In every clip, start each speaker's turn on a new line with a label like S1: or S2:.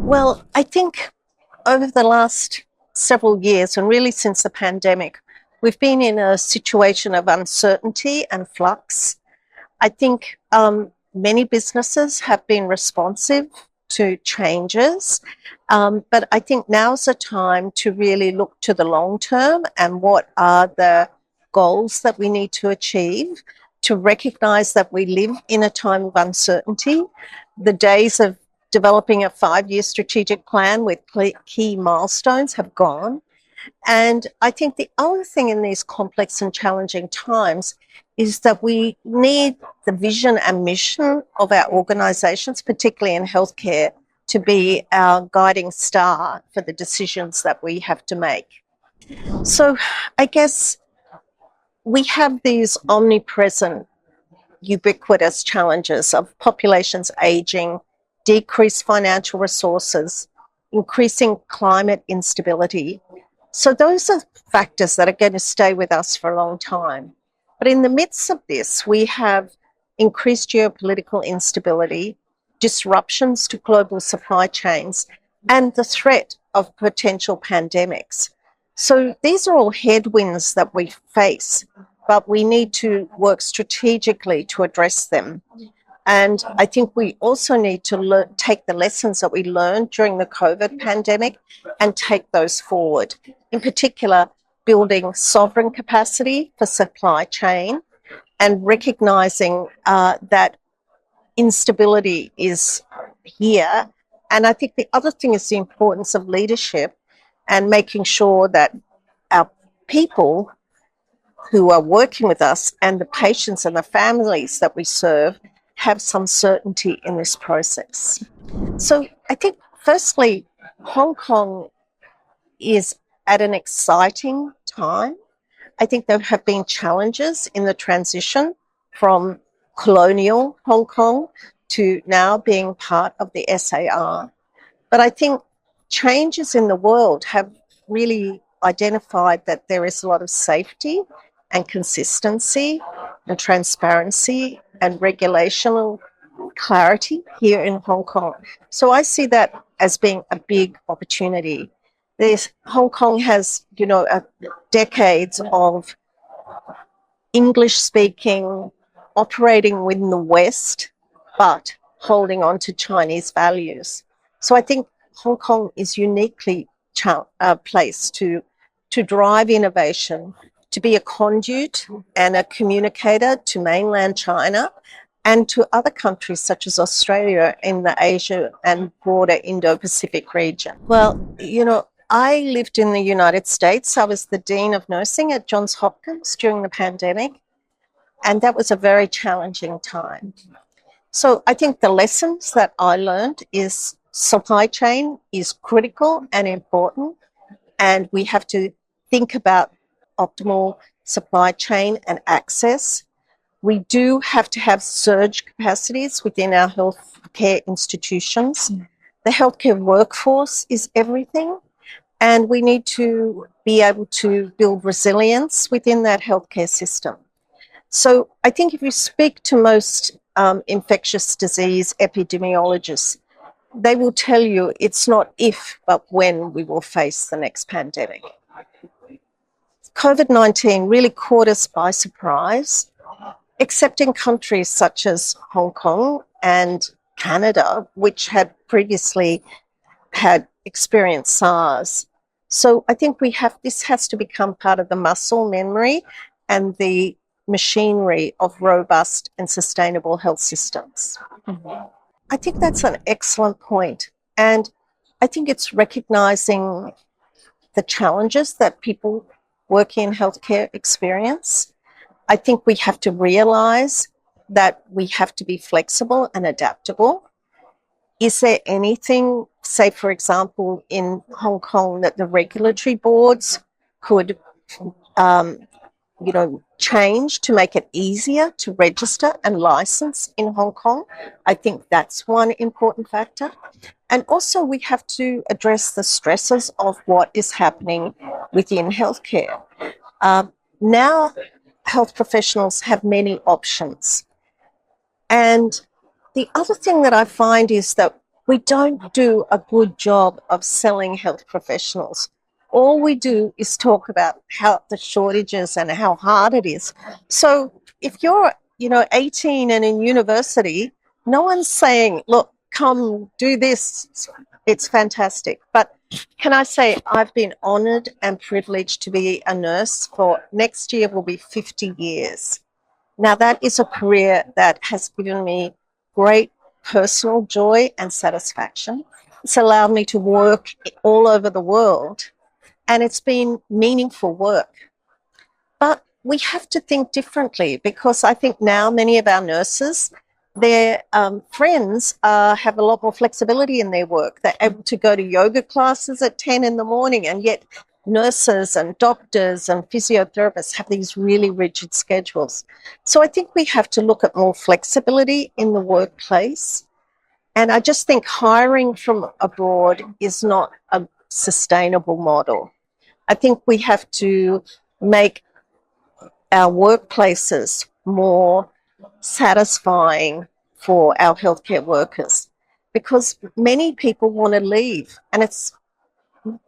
S1: Well, I think over the last several years, and really since the pandemic, we've been in a situation of uncertainty and flux. I think many businesses have been responsive to changes, but I think now's the time to really look to the long term and what are the goals that we need to achieve, to recognize that we live in a time of uncertainty. The days of developing a 5-year strategic plan with key milestones have gone. And I think the other thing in these complex and challenging times is that we need the vision and mission of our organisations, particularly in healthcare, to be our guiding star for the decisions that we have to make. So I guess we have these omnipresent, ubiquitous challenges of populations ageing, decreased financial resources, increasing climate instability. So those are factors that are going to stay with us for a long time. But in the midst of this, we have increased geopolitical instability, disruptions to global supply chains, and the threat of potential pandemics. So these are all headwinds that we face, but we need to work strategically to address them. And I think we also need to take the lessons that we learned during the COVID pandemic and take those forward. In particular, building sovereign capacity for supply chain and recognising that instability is here. And I think the other thing is the importance of leadership and making sure that our people who are working with us and the patients and the families that we serve have some certainty in this process. So I think, firstly, Hong Kong is at an exciting time. I think there have been challenges in the transition from colonial Hong Kong to now being part of the SAR. But I think changes in the world have really identified that there is a lot of safety and consistency and transparency and regulational clarity here in Hong Kong. So I see that as being a big opportunity. Hong Kong has, decades of English speaking, operating within the West, but holding on to Chinese values. So I think Hong Kong is uniquely placed to drive innovation, to be a conduit and a communicator to mainland China and to other countries such as Australia in the Asia and broader Indo-Pacific region. Well, I lived in the United States. I was the Dean of Nursing at Johns Hopkins during the pandemic, and that was a very challenging time. So I think the lessons that I learned is supply chain is critical and important, and we have to think about optimal supply chain and access. We do have to have surge capacities within our healthcare institutions. The healthcare workforce is everything, and we need to be able to build resilience within that healthcare system. So I think if you speak to most infectious disease epidemiologists, they will tell you it's not if, but when we will face the next pandemic. COVID-19 really caught us by surprise, except in countries such as Hong Kong and Canada, which had previously had experienced SARS. So I think this has to become part of the muscle memory and the machinery of robust and sustainable health systems. Mm-hmm. I think that's an excellent point. And I think it's recognising the challenges that people working in healthcare experience. I think we have to realise that we have to be flexible and adaptable. Is there anything, say, for example, in Hong Kong that the regulatory boards could change to make it easier to register and license in Hong Kong? I think that's one important factor. And also we have to address the stresses of what is happening within healthcare. Now health professionals have many options. And the other thing that I find is that we don't do a good job of selling health professionals. All we do is talk about how the shortages and how hard it is. So if you're, 18 and in university, no one's saying, look, come do this. It's fantastic. But can I say I've been honoured and privileged to be a nurse for next year will be 50 years. Now, that is a career that has given me great personal joy and satisfaction. It's allowed me to work all over the world, and it's been meaningful work. But we have to think differently, because I think now many of our nurses, their friends have a lot more flexibility in their work. They're able to go to yoga classes at 10 in the morning, and yet nurses and doctors and physiotherapists have these really rigid schedules. So I think we have to look at more flexibility in the workplace. And I just think hiring from abroad is not a sustainable model. I think we have to make our workplaces more satisfying for our healthcare workers, because many people want to leave, and it's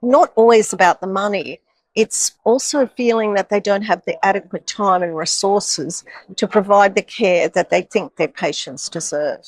S1: not always about the money. It's also feeling that they don't have the adequate time and resources to provide the care that they think their patients deserve.